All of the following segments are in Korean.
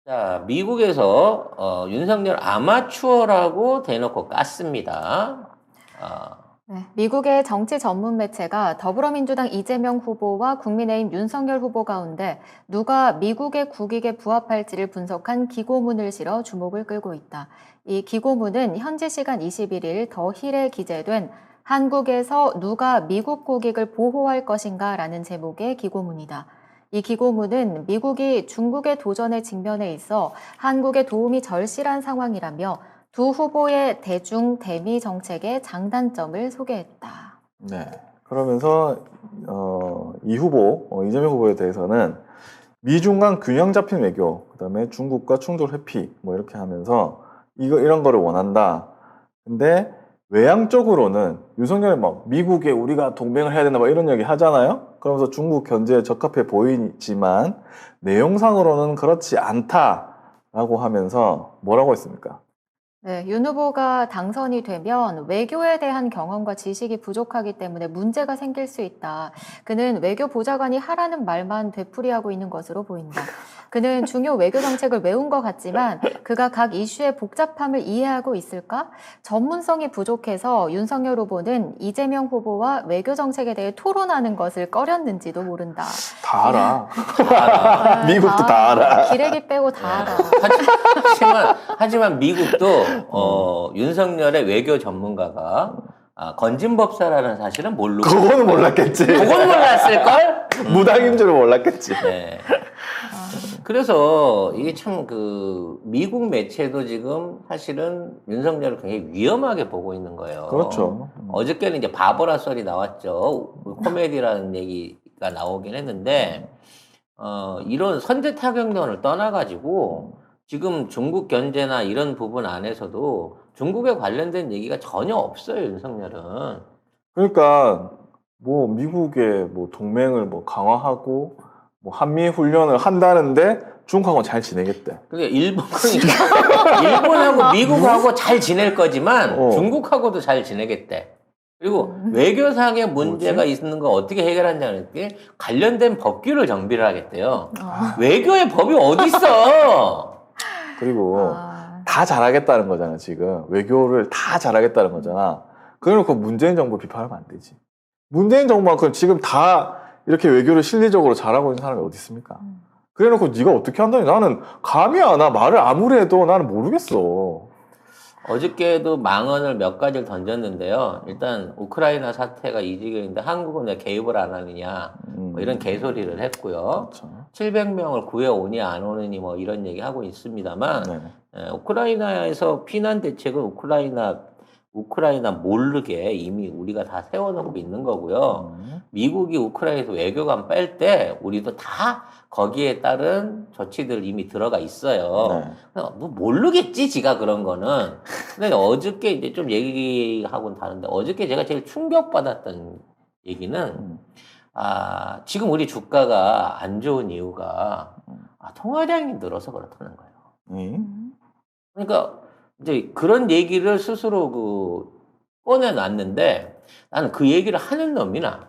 자, 미국에서 윤석열 아마추어라고 대놓고 깠습니다. 네, 미국의 정치 전문 매체가 더불어민주당 이재명 후보와 국민의힘 윤석열 후보 가운데 누가 미국의 국익에 부합할지를 분석한 기고문을 실어 주목을 끌고 있다. 이 기고문은 현지 시간 21일 더 힐에 기재된 한국에서 누가 미국 국익을 보호할 것인가라는 제목의 기고문이다. 이 기고문은 미국이 중국의 도전에 직면해 있어 한국의 도움이 절실한 상황이라며 두 후보의 대중 대미 정책의 장단점을 소개했다. 네. 그러면서 이 후보 이재명 후보에 대해서는 미중 간 균형 잡힌 외교, 그다음에 중국과 충돌 회피 뭐 이렇게 하면서 이런 거를 원한다. 근데 외향적으로는 윤석열이 막 미국에 우리가 동맹을 해야 된다 막 이런 얘기 하잖아요. 그러면서 중국 견제에 적합해 보이지만 내용상으로는 그렇지 않다라고 하면서 뭐라고 했습니까? 네, 윤 후보가 당선이 되면 외교에 대한 경험과 지식이 부족하기 때문에 문제가 생길 수 있다. 그는 외교 보좌관이 하라는 말만 되풀이하고 있는 것으로 보인다. 그는 중요 외교 정책을 외운 것 같지만 그가 각 이슈의 복잡함을 이해하고 있을까? 전문성이 부족해서 윤석열 후보는 이재명 후보와 외교 정책에 대해 토론하는 것을 꺼렸는지도 모른다. 다 알아. 미국도 다 알아. 기레기 빼고 다 알아. 하지만 미국도 윤석열의 외교 전문가가 건진법사라는 사실은 모르고 그거는 몰랐겠지. 그건 몰랐을걸? 무당인 줄은 몰랐겠지. 네. 그래서 이게 참 미국 매체도 지금 사실은 윤석열을 굉장히 위험하게 보고 있는 거예요. 그렇죠. 어저께는 이제 바보라 썰이 나왔죠. 코미디라는 얘기가 나오긴 했는데, 이런 선제 타격론을 떠나가지고 지금 중국 견제나 이런 부분 안에서도 중국에 관련된 얘기가 전혀 없어요, 윤석열은. 그러니까 뭐 미국의 뭐 동맹을 뭐 강화하고 뭐 한미 훈련을 한다는데 중국하고는 잘 지내겠대. 그러니까 일본하고 미국하고 잘 지낼 거지만 중국하고도 잘 지내겠대. 그리고 외교상의 문제가 있는 거 어떻게 해결하냐는 게 관련된 법규를 정비를 하겠대요. 외교의 법이 어디 있어? 그리고 다 잘하겠다는 거잖아, 지금. 외교를 다 잘하겠다는 거잖아. 그래놓고 문재인 정부 비판하면 안 되지. 문재인 정부만큼 지금 다 이렇게 외교를 실리적으로 잘하고 있는 사람이 어디 있습니까? 그래놓고 네가 어떻게 한다니? 나는 감이 안 와. 말을 아무리 해도 나는 모르겠어. 어저께도 망언을 몇 가지를 던졌는데요. 일단 우크라이나 사태가 이 지경인데 한국은 왜 개입을 안 하느냐 뭐 이런 개소리를 했고요. 그렇죠. 700명을 구해 오니 안 오느니 뭐 이런 얘기 하고 있습니다만 네. 우크라이나에서 피난 대책은 우크라이나 모르게 이미 우리가 다 세워놓고 있는 거고요. 미국이 우크라이나에서 외교관 뺄 때 우리도 다 거기에 따른 조치들 이미 들어가 있어요. 뭐 모르겠지, 지가 그런 거는. 근데 어저께 이제 좀 얘기하고는 다른데 어저께 제가 제일 충격받았던 얘기는 지금 우리 주가가 안 좋은 이유가 통화량이 늘어서 그렇다는 거예요. 그러니까 이제 그런 얘기를 스스로 꺼내놨는데 나는 그 얘기를 하는 놈이나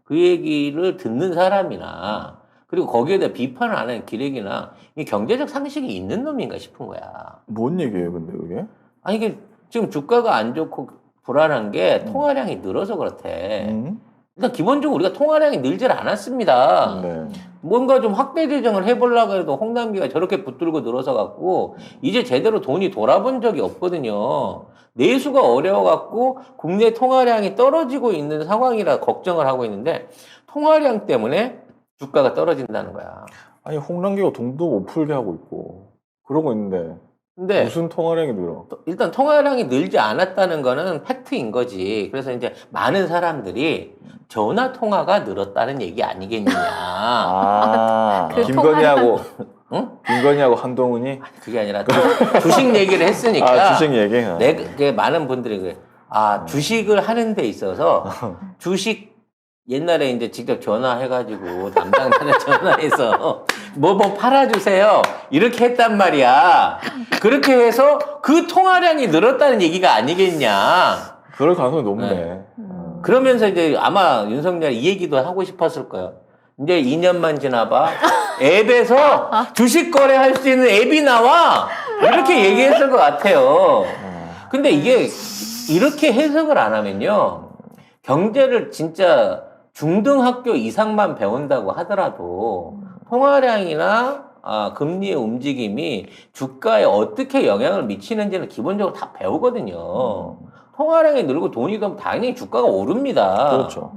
그 얘기를 듣는 사람이나 그리고 거기에 대해 비판을 안 하는 기레기나 이 경제적 상식이 있는 놈인가 싶은 거야. 뭔 얘기예요, 근데 그게? 아니 이게 지금 주가가 안 좋고 불안한 게 통화량이 늘어서 그렇대. 일단 기본적으로 우리가 통화량이 늘질 않았습니다. 뭔가 좀 확대 재정을 해보려고 해도 홍남기가 저렇게 붙들고 늘어서 갖고 이제 제대로 돈이 돌아본 적이 없거든요. 내수가 어려워 갖고 국내 통화량이 떨어지고 있는 상황이라 걱정을 하고 있는데 통화량 때문에 주가가 떨어진다는 거야. 아니 홍남기가 돈도 못 풀게 하고 있고 그러고 있는데 근데 무슨 통화량이 늘어? 일단 통화량이 늘지 않았다는 거는 팩트인 거지. 그래서 이제 많은 사람들이 전화 통화가 늘었다는 얘기 아니겠느냐. 김건희하고 응? 김건희하고 한동훈이? 그게 아니라 주식 얘기를 했으니까. 주식 얘기? 많은 분들이 그래. 주식을 하는 데 있어서 주식 옛날에 이제 직접 전화해가지고 담당자한테 전화해서 뭐 팔아주세요 이렇게 했단 말이야. 그렇게 해서 그 통화량이 늘었다는 얘기가 아니겠냐. 그럴 가능성이 높네. 그러면서 이제 아마 윤석열이 이 얘기도 하고 싶었을 거예요. 이제 2년만 지나봐. 앱에서 주식 거래할 수 있는 앱이 나와. 이렇게 얘기했을 것 같아요. 근데 이게 이렇게 해석을 안 하면요. 경제를 진짜 중등학교 이상만 배운다고 하더라도 통화량이나 금리의 움직임이 주가에 어떻게 영향을 미치는지는 기본적으로 다 배우거든요. 통화량이 늘고 돈이 들면 당연히 주가가 오릅니다. 그렇죠.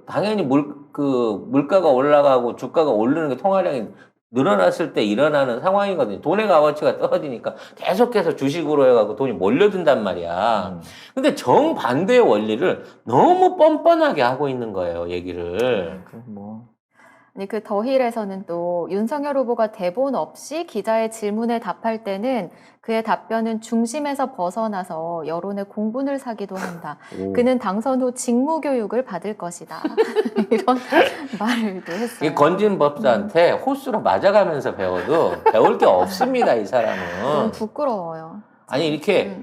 당연히 물가가 올라가고 주가가 오르는 게 통화량이 늘어났을 때 일어나는 상황이거든요. 돈의 값어치가 떨어지니까 계속해서 주식으로 해가지고 돈이 몰려든단 말이야. 근데 정반대의 원리를 너무 뻔뻔하게 하고 있는 거예요, 얘기를. 아니, 그 더힐에서는 또 윤석열 후보가 대본 없이 기자의 질문에 답할 때는 그의 답변은 중심에서 벗어나서 여론의 공분을 사기도 한다. 그는 당선 후 직무교육을 받을 것이다. 이런 말을도 했어요. 이 건진 법사한테 호수로 맞아가면서 배워도 배울 게 없습니다, 이 사람은. 너무 부끄러워요. 아니, 이렇게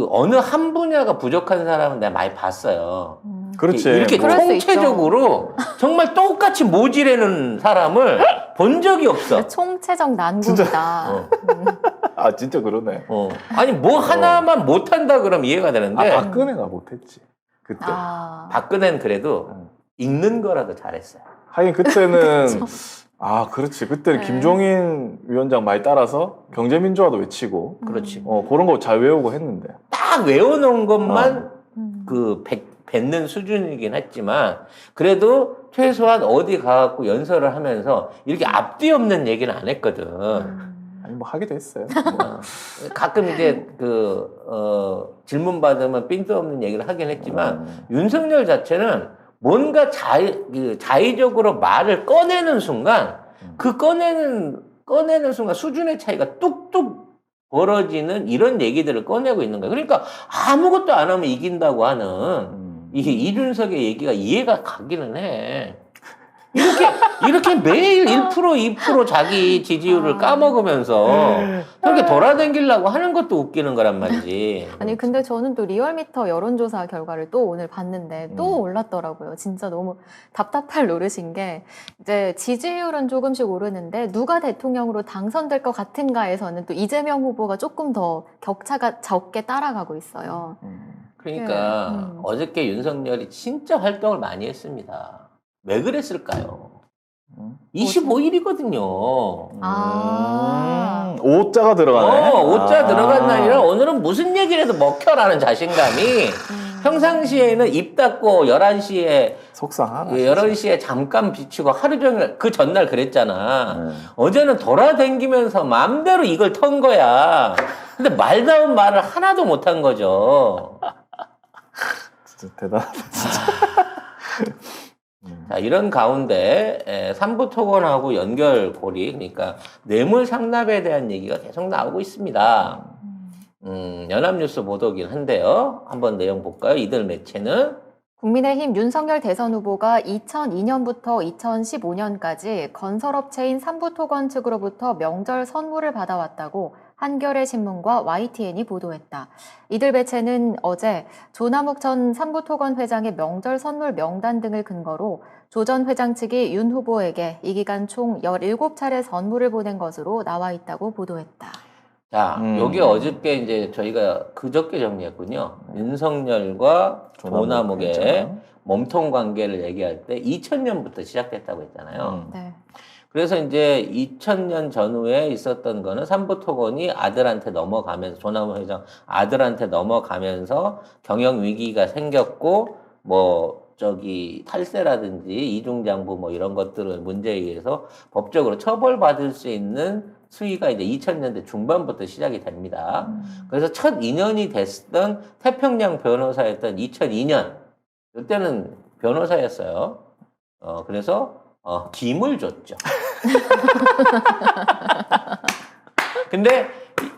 어느 한 분야가 부족한 사람은 내가 많이 봤어요. 그렇지. 이렇게 그럴 수 총체적으로 정말 똑같이 모지르는 사람을 본 적이 없어. 총체적 난국이다. 진짜 그러네. 아니, 뭐 하나만 못한다 그러면 이해가 되는데. 박근혜가 못했지. 그때. 박근혜는 그래도 읽는 거라도 잘했어요. 하긴 그때는 그렇지. 그때는 네. 김종인 위원장 많이 따라서 경제민주화도 외치고 그렇지. 그런 거 잘 외우고 했는데. 딱 외워놓은 것만 뱉는 수준이긴 했지만 그래도 최소한 어디 가갖고 연설을 하면서 이렇게 앞뒤 없는 얘기는 안 했거든. 아니 뭐 하기도 했어요. 가끔 이제 질문 받으면 빈도 없는 얘기를 하긴 했지만 윤석열 자체는 뭔가 자의적으로 말을 꺼내는 순간 그 꺼내는 순간 수준의 차이가 뚝뚝 벌어지는 이런 얘기들을 꺼내고 있는 거예요. 그러니까 아무것도 안 하면 이긴다고 하는 이게 이준석의 얘기가 이해가 가기는 해. 이렇게 매일 1% 2% 자기 지지율을 까먹으면서 그렇게 돌아다니려고 하는 것도 웃기는 거란 말이지. 아니 근데 저는 또 리얼미터 여론조사 결과를 또 오늘 봤는데 또 올랐더라고요. 진짜 너무 답답할 노릇인 게 이제 지지율은 조금씩 오르는데 누가 대통령으로 당선될 것 같은가에서는 또 이재명 후보가 조금 더 격차가 적게 따라가고 있어요. 그러니까 어저께 윤석열이 진짜 활동을 많이 했습니다. 왜 그랬을까요? 25일이거든요. 5자가 들어가네. 5자 들어간 날이라 오늘은 무슨 얘기를 해도 먹혀라는 자신감이 평상시에는 입 닫고 11시에 속상하다. 11시에 잠깐 비추고 하루 종일 그 전날 그랬잖아. 어제는 돌아다니면서 마음대로 이걸 턴 거야. 근데 말다운 말을 하나도 못 한 거죠. 진짜 대단하다. 진짜. 자, 이런 가운데 삼부 토건하고 연결고리, 그러니까 뇌물 상납에 대한 얘기가 계속 나오고 있습니다. 연합뉴스 보도긴 한데요. 한번 내용 볼까요? 이들 매체는 국민의힘 윤석열 대선 후보가 2002년부터 2015년까지 건설업체인 삼부토건 측으로부터 명절 선물을 받아왔다고 한겨레 신문과 YTN이 보도했다. 이들 매체는 어제 조남욱 전 삼부토건 회장의 명절 선물 명단 등을 근거로 조 전 회장 측이 윤 후보에게 이 기간 총 17차례 선물을 보낸 것으로 나와 있다고 보도했다. 자, 여기 어저께 이제 저희가 그저께 정리했군요. 윤석열과 조남욱의 몸통 관계를 얘기할 때 2000년부터 시작됐다고 했잖아요. 네. 그래서 이제 2000년 전후에 있었던 거는 삼부토건이 아들한테 넘어가면서 조남욱 회장 아들한테 넘어가면서 경영 위기가 생겼고 탈세라든지 이중장부 이런 것들을 문제에 의해서 법적으로 처벌받을 수 있는 수위가 이제 2000년대 중반부터 시작이 됩니다. 그래서 첫 인연이 됐던 태평양 변호사였던 2002년 이때는 변호사였어요. 그래서 김을 줬죠. 근데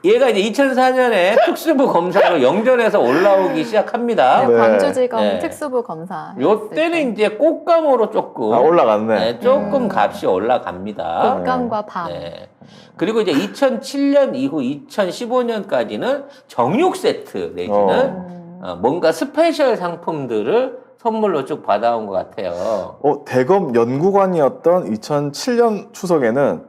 얘가 이제 2004년에 특수부 검사로 영전에서 올라오기 시작합니다. 네, 광주지검 네. 특수부 검사. 요때는 이제 꽃감으로 조금 올라갔네. 조금 값이 올라갑니다. 꽃감과 밤. 네. 그리고 이제 2007년 이후 2015년까지는 정육 세트 내지는 뭔가 스페셜 상품들을 선물로 쭉 받아온 것 같아요. 대검 연구관이었던 2007년 추석에는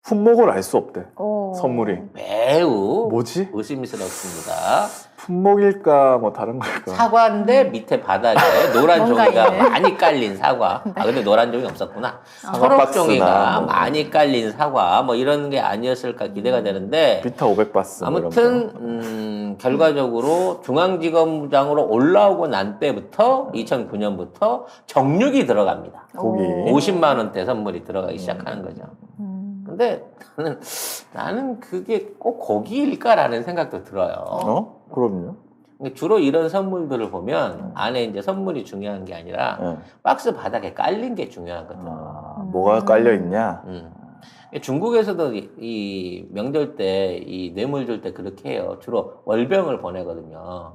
품목을 알 수 없대. 오. 선물이. 매우 뭐지? 의심스럽습니다. 품목일까 뭐 다른 걸까? 사과인데 밑에 바닥에 노란 뭔가 종이가 있네. 많이 깔린 사과. 아 근데 노란 종이 없었구나. 사과 초록 박스나 종이가 뭐. 많이 깔린 사과 뭐 이런 게 아니었을까 기대가 되는데 비타 500바스. 아무튼 결과적으로 중앙지검장으로 올라오고 난 때부터 2009년부터 정육이 들어갑니다. 고기. 오. 50만 원대 선물이 들어가기 시작하는 거죠. 근데 나는 그게 꼭 거기일까라는 생각도 들어요. 그럼요. 근데 주로 이런 선물들을 보면 안에 이제 선물이 중요한 게 아니라 네. 박스 바닥에 깔린 게 중요하거든. 뭐가 깔려 있냐? 중국에서도 이 명절 때 이 뇌물 줄 때 그렇게 해요. 주로 월병을 보내거든요.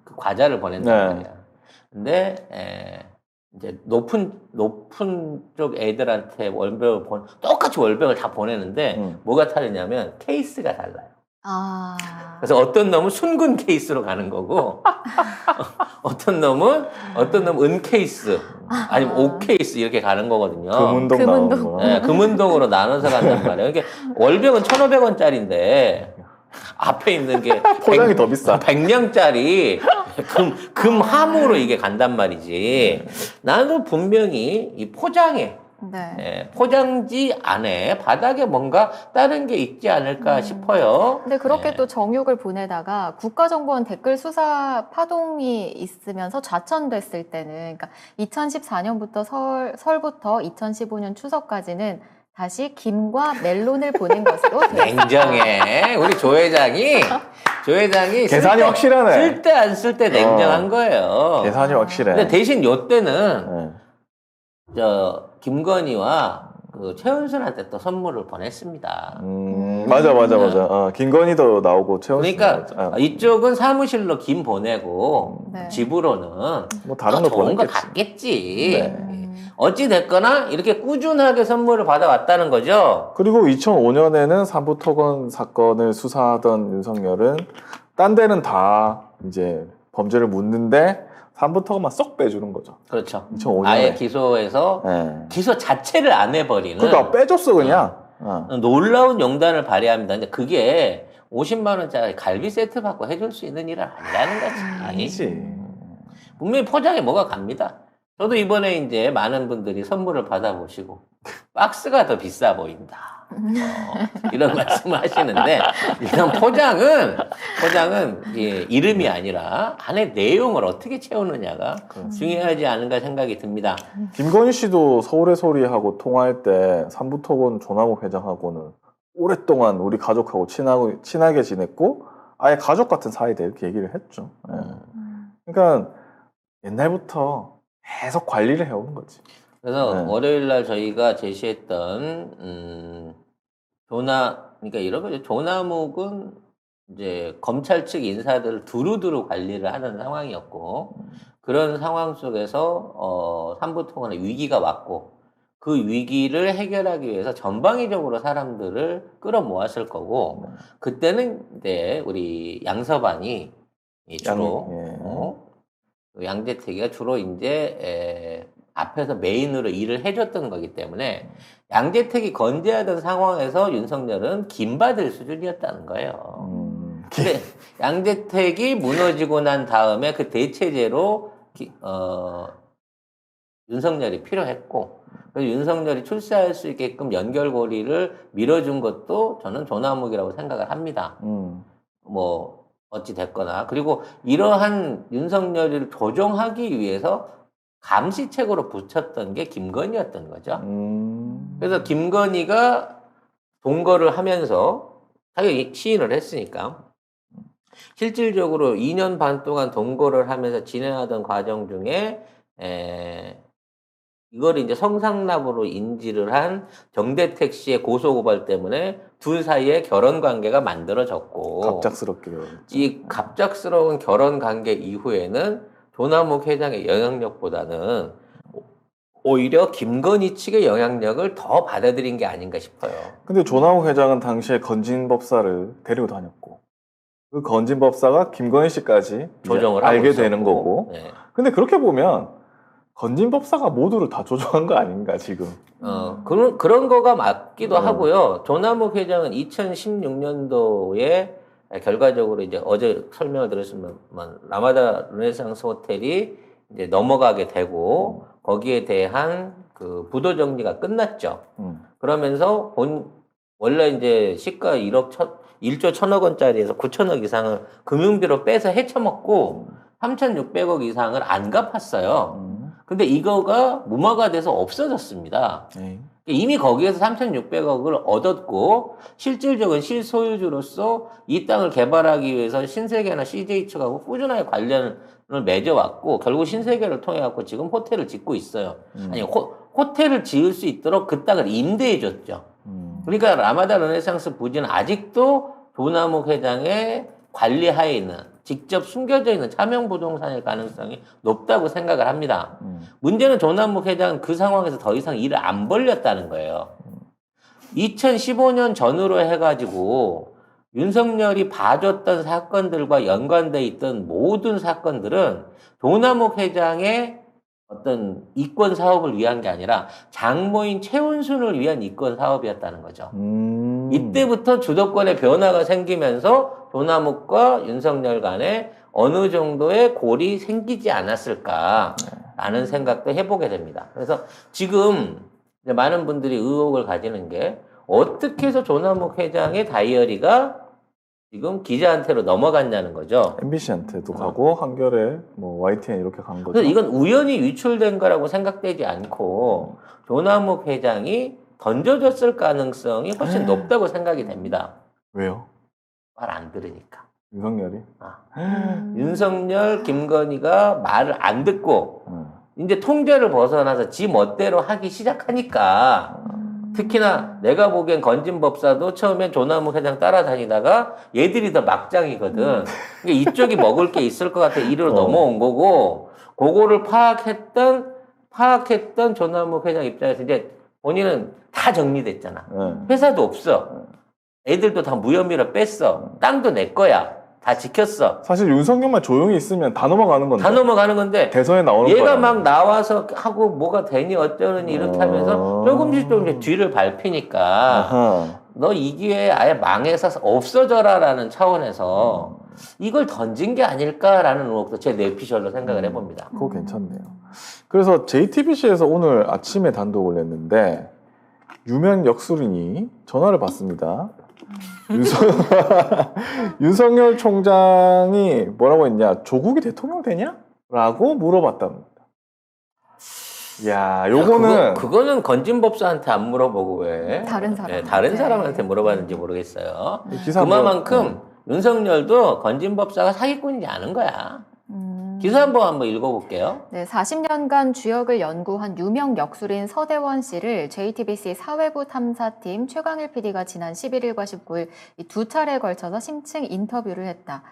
그 과자를 보낸단 네. 말이야. 근데 이제 높은 쪽 애들한테 월병을 똑같이 월병을 다 보내는데 뭐가 다르냐면 케이스가 달라요. 아. 그래서 어떤 놈은 순금 케이스로 가는 거고 어떤 놈은 은 케이스 아니면 옥 케이스 이렇게 가는 거거든요. 금운동 금운동. 나오는 거. 네, 금운동으로 나눠서 간단 말이에요. 이게 월병은 1,500원짜리인데 앞에 있는 게 포장이 더 비싸. 100냥짜리 금 함으로 이게 간단 말이지. 나는 분명히 이 포장에 네. 포장지 안에 바닥에 뭔가 다른 게 있지 않을까 싶어요. 근데 그렇게 네. 또 정육을 보내다가 국가정보원 댓글 수사 파동이 있으면서 좌천됐을 때는, 그러니까 2014년부터 설부터 2015년 추석까지는 다시 김과 멜론을 보낸 것으로 되었습니다. 냉정해. 우리 조 회장이 계산이 확실하네. 쓸 때 안 쓸 때 냉정한 거예요. 계산이 확실해. 근데 대신 요때는 네. 김건희와 그 최은순한테 또 선물을 보냈습니다. 맞아. 김건희도 나오고 최원수. 그러니까 이쪽은 사무실로 김 보내고 네. 집으로는 뭐 다른 거 좋은 거 보냈겠지. 갔겠지. 네. 어찌 됐거나 이렇게 꾸준하게 선물을 받아왔다는 거죠. 그리고 2005년에는 삼부토건 사건을 수사하던 윤석열은 딴 데는 다 이제 범죄를 묻는데 삼부토건만 쏙 빼주는 거죠. 그렇죠. 2005년에. 아예 기소해서 네. 기소 자체를 안 해버리는 그러니까 빼줬어 그냥. 놀라운 용단을 발휘합니다. 근데 그게 50만 원짜리 갈비 세트 받고 해줄 수 있는 일은 아니라는 거지. 아니지. 분명히 포장에 뭐가 갑니다. 저도 이번에 이제 많은 분들이 선물을 받아보시고 박스가 더 비싸 보인다. 이런 말씀을 하시는데 일단 포장은 예, 이름이 아니라 안에 내용을 어떻게 채우느냐가 중요하지 않은가 생각이 듭니다. 김건희 씨도 서울의 소리하고 통화할 때 삼부토건 조남욱 회장하고는 오랫동안 우리 가족하고 친하게 지냈고 아예 가족 같은 사이다 이렇게 얘기를 했죠. 예. 그러니까 옛날부터 계속 관리를 해오는 거지. 그래서 네. 월요일 날 저희가 제시했던 그러니까 이런 거죠. 조남욱은 이제 검찰 측 인사들을 두루두루 관리를 하는 상황이었고 그런 상황 속에서 삼부토건의 위기가 왔고 그 위기를 해결하기 위해서 전방위적으로 사람들을 끌어모았을 거고 그때는 이제 우리 양서반이 주로 양재택이가 주로 이제 앞에서 메인으로 일을 해줬던 거기 때문에 양재택이 건재하던 상황에서 윤석열은 김받을 수준이었다는 거예요. 근데 양재택이 무너지고 난 다음에 그 대체제로 윤석열이 필요했고 그래서 윤석열이 출세할 수 있게끔 연결고리를 밀어준 것도 저는 조남욱이라고 생각을 합니다. 뭐 어찌 됐거나 그리고 이러한 윤석열을 조종하기 위해서 감시책으로 붙였던 게 김건희였던 거죠. 그래서 김건희가 동거를 하면서 자기가 시인을 했으니까 실질적으로 2년 반 동안 동거를 하면서 진행하던 과정 중에 이걸 이제 성상납으로 인지를 한 정대택 씨의 고소고발 때문에 둘 사이에 결혼 관계가 만들어졌고 갑작스럽게 이 갑작스러운 결혼 관계 이후에는 조남욱 회장의 영향력보다는 오히려 김건희 측의 영향력을 더 받아들인 게 아닌가 싶어요. 근데 조남욱 회장은 당시에 건진법사를 데리고 다녔고 그 건진법사가 김건희 씨까지 조정을 알게 하고 되는 있었고. 거고 네. 근데 그렇게 보면 건진법사가 모두를 다 조종한 거 아닌가 지금. 그런 거가 맞기도 음. 하고요. 조남욱 회장은 2016년도에 결과적으로 이제 어제 설명을 들었으면 라마다 르네상스 호텔이 이제 넘어가게 되고 거기에 대한 그 부도 정리가 끝났죠. 그러면서 원래 이제 시가 1조 1,000억 원짜리에서 9천억 이상을 금융비로 빼서 헤쳐먹고 3,600억 이상을 안 갚았어요. 근데 이거가 무마가 돼서 없어졌습니다. 이미 거기에서 3,600억을 얻었고 실질적인 실소유주로서 이 땅을 개발하기 위해서 신세계나 CJ축하고 꾸준하게 관련을 맺어왔고 결국 신세계를 통해 갖고 지금 호텔을 짓고 있어요. 아니 호텔을 지을 수 있도록 그 땅을 임대해줬죠. 그러니까 라마다 르네상스 부지는 아직도 조남욱 회장의 관리하에 있는 직접 숨겨져 있는 차명부동산일 가능성이 높다고 생각을 합니다. 문제는 조남욱 회장은 그 상황에서 더 이상 일을 안 벌렸다는 거예요. 2015년 전후로 해가지고 윤석열이 봐줬던 사건들과 연관돼 있던 모든 사건들은 조남욱 회장의 어떤 이권 사업을 위한 게 아니라 장모인 최은순을 위한 이권 사업이었다는 거죠. 이때부터 주도권의 변화가 생기면서 조남욱과 윤석열 간에 어느 정도의 골이 생기지 않았을까라는 생각도 해보게 됩니다. 그래서 지금 이제 많은 분들이 의혹을 가지는 게 어떻게 해서 조남욱 회장의 다이어리가 지금 기자한테로 넘어갔냐는 거죠. MBC한테도 가고 한겨레, 뭐 YTN 이렇게 간 거죠. 그래서 이건 우연히 유출된 거라고 생각되지 않고 조남욱 회장이 던져줬을 가능성이 훨씬 높다고 생각이 됩니다. 왜요? 말 안 들으니까. 윤석열이? 윤석열, 김건희가 말을 안 듣고 이제 통제를 벗어나서 지 멋대로 하기 시작하니까 특히나 내가 보기엔 건진법사도 처음엔 조남욱 회장 따라다니다가 얘들이 더 막장이거든. 그러니까 이쪽이 먹을 게 있을 것 같아 이리로 넘어온 거고 그거를 파악했던 조남욱 회장 입장에서 이제 본인은 다 정리됐잖아. 회사도 없어. 애들도 다 무혐의로 뺐어. 땅도 내 거야. 다 지켰어. 사실 윤석열만 조용히 있으면 다 넘어가는 건데. 다 넘어가는 건데 대선에 나오는 얘가 거야. 막 나와서 하고 뭐가 되니 어쩌느니 이렇게 하면서 조금씩 뒤를 밟히니까 아하. 너 이 기회에 아예 망해서 없어져라라는 차원에서 이걸 던진 게 아닐까라는 의혹도 제 뇌피셜로 생각을 해봅니다. 그거 괜찮네요. 그래서 JTBC에서 오늘 아침에 단독을 냈는데 유명 역술인이 전화를 받습니다. 윤석열 총장이 뭐라고 했냐? 조국이 대통령 되냐? 라고 물어봤답니다. 야, 요거는 그거는 건진법사한테 안 물어보고 왜 다른 사람. 네, 다른 사람한테 물어봤는지 모르겠어요. 기사 그만큼 윤석열도 건진법사가 사기꾼이지 않은 거야. 기사 한번 읽어볼게요. 네, 40년간 주역을 연구한 유명 역술인 서대원 씨를 JTBC 사회부 탐사팀 최강일 PD가 지난 11일과 19일 두 차례에 걸쳐서 심층 인터뷰를 했다.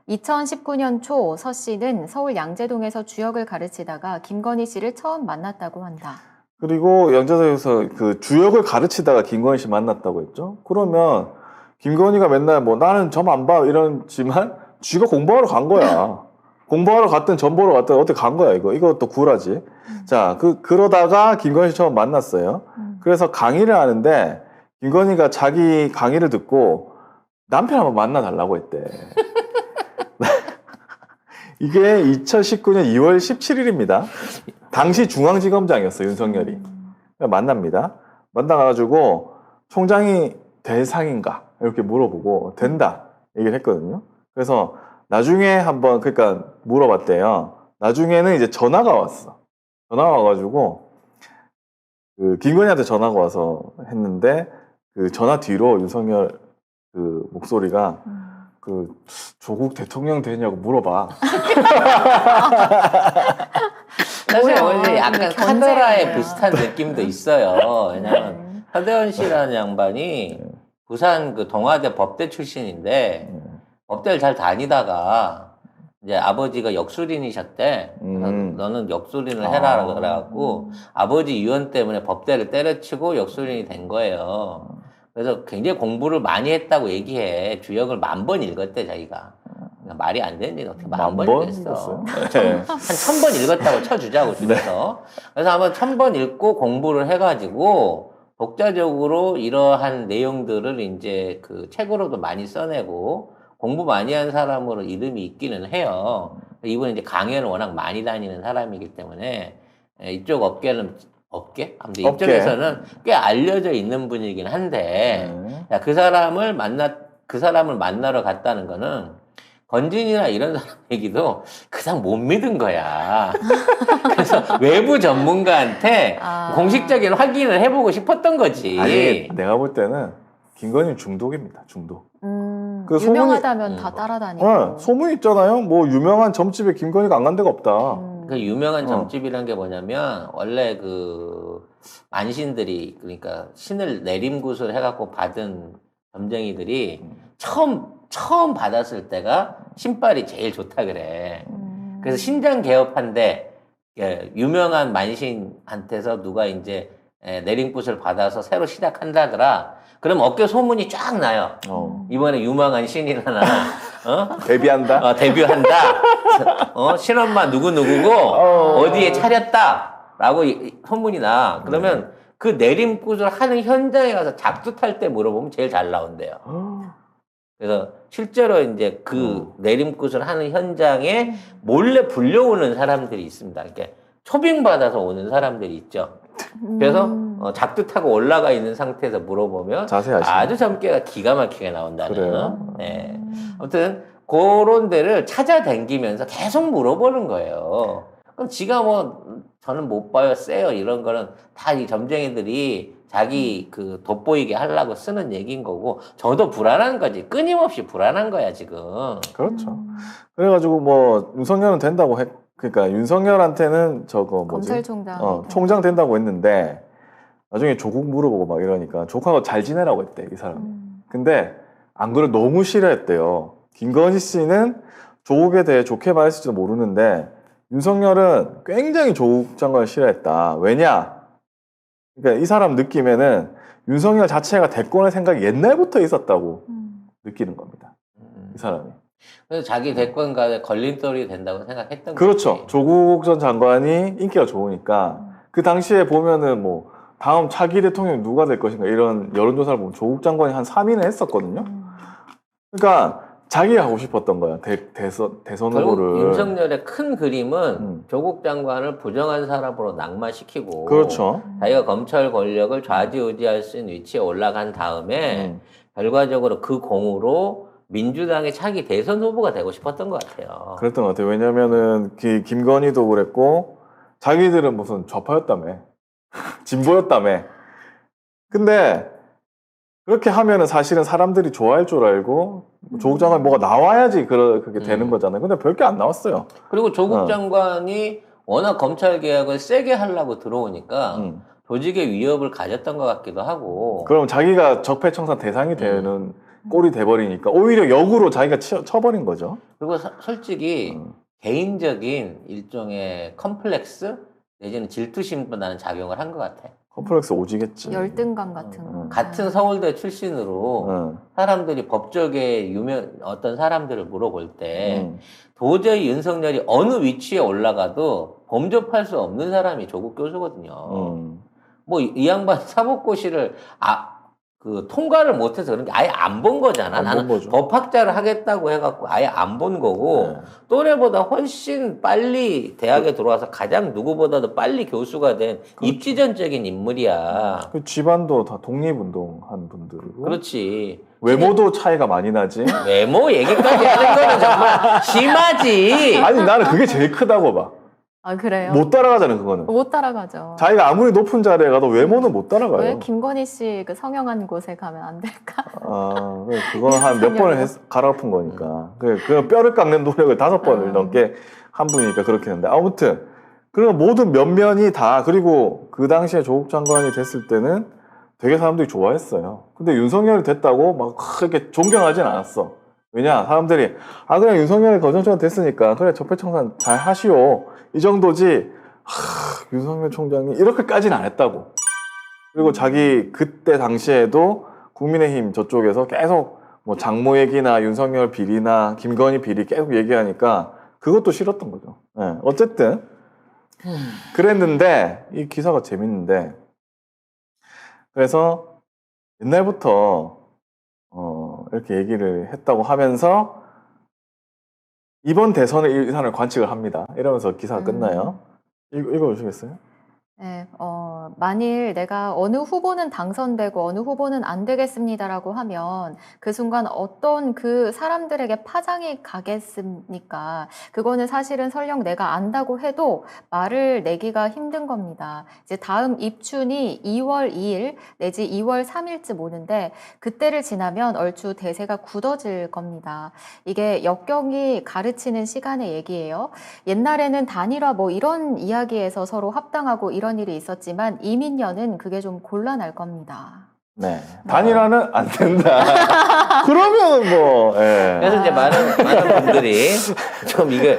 2019년 초 서 씨는 서울 양재동에서 주역을 가르치다가 김건희 씨를 처음 만났다고 한다. 그리고 양재동에서 그 주역을 가르치다가 김건희 씨 만났다고 했죠. 그러면 김건희가 맨날 뭐 나는 점 안 봐 이러지만 쥐가 공부하러 간 거야. 공부하러 갔든 점 보러 갔든 어디 간 거야 이거 또 구라지. 자, 그러다가 김건희 씨 처음 만났어요. 그래서 강의를 하는데 김건희가 자기 강의를 듣고 남편 한번 만나달라고 했대. 이게 2019년 2월 17일입니다. 당시 중앙지검장이었어 윤석열이. 만납니다. 만나가지고 총장이 대상인가 이렇게 물어보고 된다 얘기를 했거든요. 그래서 나중에 한번 그러니까 물어봤대요. 나중에는 이제 전화가 왔어. 전화가 와가지고 그 김건희한테 전화가 와서 했는데 그 전화 뒤로 윤석열 그 목소리가 그 조국 대통령 되냐고 물어봐. 사실 뭐야, 이제 약간 근데 카더라에 견제예요. 비슷한 느낌도 있어요. 왜냐면 서대원 씨라는 양반이 부산 그 동아대 법대 출신인데 법대를 잘 다니다가 이제 아버지가 역술인이셨대. 그래서 너는 역술인을 해라 그래갖고 아버지 유언 때문에 법대를 때려치고 역술인이 된 거예요. 그래서 굉장히 공부를 많이 했다고 얘기해. 주역을 10,000번 읽었대 자기가. 말이 안 되는 일이 어떻게 10,000번 번 읽었어. 읽었어요? 네. 한 1,000번 읽었다고 쳐주자고 줄여서. 그래서 한번 1,000번 읽고 공부를 해가지고 독자적으로 이러한 내용들을 이제 그 책으로도 많이 써내고 공부 많이 한 사람으로 이름이 있기는 해요. 이분은 이제 강연을 워낙 많이 다니는 사람이기 때문에 이쪽 업계? 아무튼 업계. 이쪽에서는 꽤 알려져 있는 분이긴 한데 네. 야, 그 사람을 만나러 갔다는 거는 건진이나 이런 사람 얘기도 그냥 못 믿은 거야. 그래서 외부 전문가한테 아. 공식적인 확인을 해보고 싶었던 거지. 아니 내가 볼 때는 김건희 중독입니다. 중독. 그 소문이- 유명하다면 다 따라다니고. 네, 소문 있잖아요. 뭐 유명한 점집에 김건희가 안 간 데가 없다. 그 유명한 어. 점집이란 게 뭐냐면 원래 그 만신들이 그러니까 신을 내림굿을 해갖고 받은 점쟁이들이 처음 받았을 때가 신발이 제일 좋다 그래. 그래서 신장 개업한데 유명한 만신한테서 누가 이제 내림굿을 받아서 새로 시작한다더라. 그럼 어깨 소문이 쫙 나요. 이번에 유명한 신이 하나 데뷔한다. 데뷔한다. 신엄마 누구누구고 어디에 차렸다라고 소문이 나. 그러면 그 내림굿을 하는 현장에 가서 작두 탈 때 물어보면 제일 잘 나온대요. 그래서 실제로 이제 그 내림굿을 하는 현장에 몰래 불려오는 사람들이 있습니다. 이렇게 초빙받아서 오는 사람들이 있죠. 그래서 작두 타고 올라가 있는 상태에서 물어보면 자세히 아시네. 아주 점괘가 기가 막히게 나온다는. 그래요? 네. 아무튼 그런 데를 찾아다니면서 계속 물어보는 거예요. 그럼 지가 뭐 저는 못 봐요, 세요 이런 거는 다 이 점쟁이들이 자기 그 돋보이게 하려고 쓰는 얘기인 거고 저도 불안한 거지. 끊임없이 불안한 거야 지금. 그렇죠. 그래가지고 뭐 윤석열은 된다고 했. 그러니까 윤석열한테는 저거 뭐지? 검찰총장. 총장 된다고 했는데 나중에 조국 물어보고 막 이러니까 조국하고 잘 지내라고 했대 이 사람이. 근데 안 그래 너무 싫어했대요. 김건희 씨는 조국에 대해 좋게 말했을지도 모르는데 윤석열은 굉장히 조국 장관을 싫어했다. 왜냐? 그러니까 이 사람 느낌에는 윤석열 자체가 대권의 생각이 옛날부터 있었다고 느끼는 겁니다. 이 사람이. 그래서 자기 대권과의 걸림돌이 된다고 생각했던 그렇죠. 거지. 조국 전 장관이 인기가 좋으니까 그 당시에 보면은 뭐 다음 차기 대통령이 누가 될 것인가 이런 여론조사를 보면 조국 장관이 한 3위는 했었거든요. 그러니까 자기가 하고 싶었던 거야. 대선 결국 후보를. 윤석열의 큰 그림은 조국 장관을 부정한 사람으로 낙마시키고 그렇죠. 자기가 검찰 권력을 좌지우지할 수 있는 위치에 올라간 다음에 결과적으로 그 공으로 민주당의 차기 대선 후보가 되고 싶었던 것 같아요. 그랬던 것 같아요. 왜냐면은 김건희도 그랬고 자기들은 무슨 좌파였다며. 진보였다며. 근데 그렇게 하면은 사실은 사람들이 좋아할 줄 알고 조국 장관이 뭐가 나와야지 그렇게 되는 거잖아요. 근데 별게 안 나왔어요. 그리고 조국 장관이 워낙 검찰 개혁을 세게 하려고 들어오니까 조직의 위협을 가졌던 것 같기도 하고. 그럼 자기가 적폐청산 대상이 되는 꼴이 돼버리니까 오히려 역으로 자기가 쳐버린 거죠. 그리고 솔직히 개인적인 일종의 컴플렉스 내지는 질투심도 나는 작용을 한 것 같아. 컴플렉스 오지겠지. 열등감 같은 거. 같은 서울대 출신으로 사람들이 법조계 어떤 사람들을 물어볼 때 도저히 윤석열이 어느 위치에 올라가도 범접할 수 없는 사람이 조국 교수거든요. 뭐 이 양반 사법고시를 통과를 못해서 그런 게 아예 안 본 거잖아. 나는 법학자를 하겠다고 해갖고 아예 안 본 거고 또래보다 훨씬 빨리 대학에 들어와서 가장 누구보다도 빨리 교수가 된 입지전적인 인물이야. 그 집안도 다 독립운동한 분들이고. 그렇지. 외모도 차이가 많이 나지. 외모 얘기까지 하는 거는 정말 심하지. 아니 나는 그게 제일 크다고 봐. 아 그래요? 못 따라가잖아요 그거는. 못 따라가죠. 자기가 아무리 높은 자리에 가도 외모는 못 따라가요. 왜 김건희 씨 그 성형한 곳에 가면 안 될까? 그건 한 몇 번을 갈아엎은 거니까. 그 뼈를 깎는 노력을 5번을 넘게 한 분이니까 그렇게 했는데 아무튼 그런 모든 면면이 다 그리고 그 당시에 조국 장관이 됐을 때는 되게 사람들이 좋아했어요. 근데 윤석열이 됐다고 막 그렇게 존경하진 않았어. 왜냐 사람들이 그냥 윤석열이 거정처럼 됐으니까 그래 적폐청산 잘 하시오 이 정도지 윤석열 총장이 이렇게까지는 안 했다고. 그리고 자기 그때 당시에도 국민의힘 저쪽에서 계속 뭐 장모 얘기나 윤석열 비리나 김건희 비리 계속 얘기하니까 그것도 싫었던 거죠. 예, 어쨌든 그랬는데 이 기사가 재밌는데 그래서 옛날부터 이렇게 얘기를 했다고 하면서 이번 대선에 이 사람을 관측을 합니다. 이러면서 기사가 끝나요. 읽어주시겠어요? 네, 만일 내가 어느 후보는 당선되고 어느 후보는 안 되겠습니다라고 하면 그 순간 어떤 그 사람들에게 파장이 가겠습니까? 그거는 사실은 설령 내가 안다고 해도 말을 내기가 힘든 겁니다. 이제 다음 입춘이 2월 2일 내지 2월 3일쯤 오는데 그때를 지나면 얼추 대세가 굳어질 겁니다. 이게 역경이 가르치는 시간의 얘기예요. 옛날에는 단일화 뭐 이런 이야기에서 서로 합당하고 이런 일이 있었지만 이민년은 그게 좀 곤란할 겁니다. 네. 단일화는 안 된다. 그러면 뭐, 예. 그래서 이제 많은 분들이 좀 이게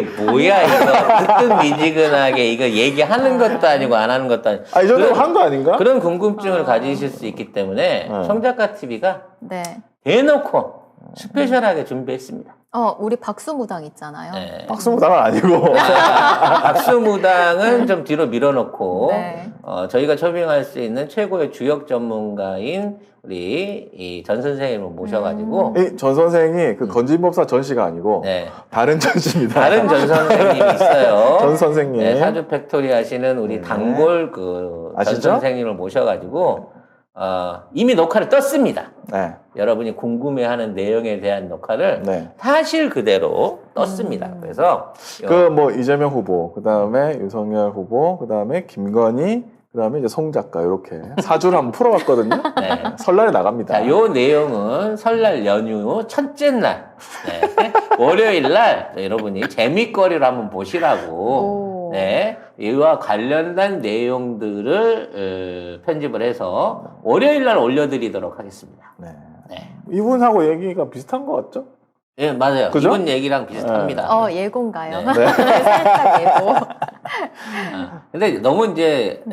뭐야, 이거. 뜨뜻미지근하게 이거 얘기하는 것도 아니고 안 하는 것도 아니고. 이 정도면 한 거 아닌가? 그런 궁금증을 가지실 수 있기 때문에 청작가 TV가 네. 대놓고 스페셜하게 준비했습니다. 우리 박수무당 있잖아요. 네. 박수무당은 아니고. 박수무당은 좀 뒤로 밀어놓고 네. 저희가 초빙할 수 있는 최고의 주역 전문가인 우리 이 전 선생님을 모셔가지고 이 전 선생이 그 건진법사 전 씨가 아니고 네. 다른 전 씨입니다. 다른 전 선생님이 있어요. 전 선생님. 네, 사주 팩토리 하시는 우리 단골 그 전 아시죠? 선생님을 모셔가지고 이미 녹화를 떴습니다. 네. 여러분이 궁금해하는 내용에 대한 녹화를 네. 사실 그대로 떴습니다. 그래서 그 뭐 이재명 후보, 그 다음에 윤석열 후보, 그 다음에 김건희, 그 다음에 이제 송 작가 이렇게 사주를 한번 풀어봤거든요. 네. 설날에 나갑니다. 자, 요 내용은 설날 연휴 첫째 날, 네, 월요일 날 여러분이 재미거리로 한번 보시라고, 오. 네, 이와 관련된 내용들을 편집을 해서 월요일 날 올려드리도록 하겠습니다. 네. 네, 이분하고 얘기가 비슷한 것 같죠? 네 맞아요. 그죠? 이분 얘기랑 비슷합니다. 예고인가요? 네. 살짝 예고. 근데 너무 이제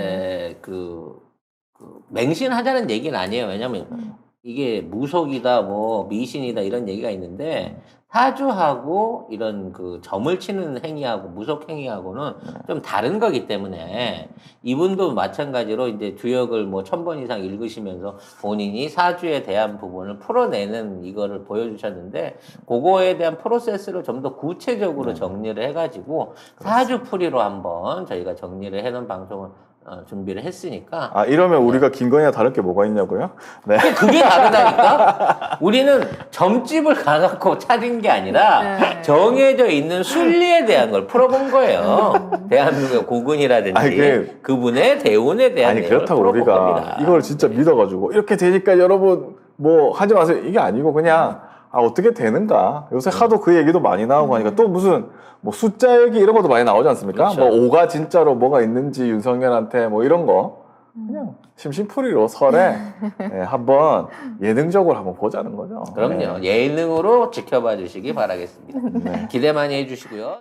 맹신하자는 얘기는 아니에요. 왜냐면 이게 무속이다, 뭐 미신이다 이런 얘기가 있는데 사주하고 이런 그 점을 치는 행위하고 무속 행위하고는 좀 다른 거기 때문에 이분도 마찬가지로 이제 주역을 뭐 1000번 이상 읽으시면서 본인이 사주에 대한 부분을 풀어내는 이거를 보여주셨는데 그거에 대한 프로세스를 좀 더 구체적으로 정리를 해가지고 사주풀이로 한번 저희가 정리를 해놓은 방송을 준비를 했으니까. 이러면 우리가 김건희와 다를 게 뭐가 있냐고요? 네. 그게 다르다니까? 우리는 점집을 가갖고 차린 게 아니라 네. 정해져 있는 순리에 대한 걸 풀어본 거예요. 대한민국의 고군이라든지 그분의 대운에 대한 내용을 그렇다고 풀어본 우리가 겁니다. 이걸 진짜 믿어가지고 이렇게 되니까 여러분 뭐 하지 마세요. 이게 아니고 그냥 어떻게 되는가. 요새 하도 그 얘기도 많이 나오고 하니까 또 무슨 뭐 숫자 얘기 이런 것도 많이 나오지 않습니까? 그렇죠. 뭐 5가 진짜로 뭐가 있는지 윤석열한테 뭐 이런 거 그냥 심심풀이로 설에 한번 예능적으로 한번 보자는 거죠. 그럼요. 예능으로 지켜봐 주시기 바라겠습니다. 기대 많이 해주시고요.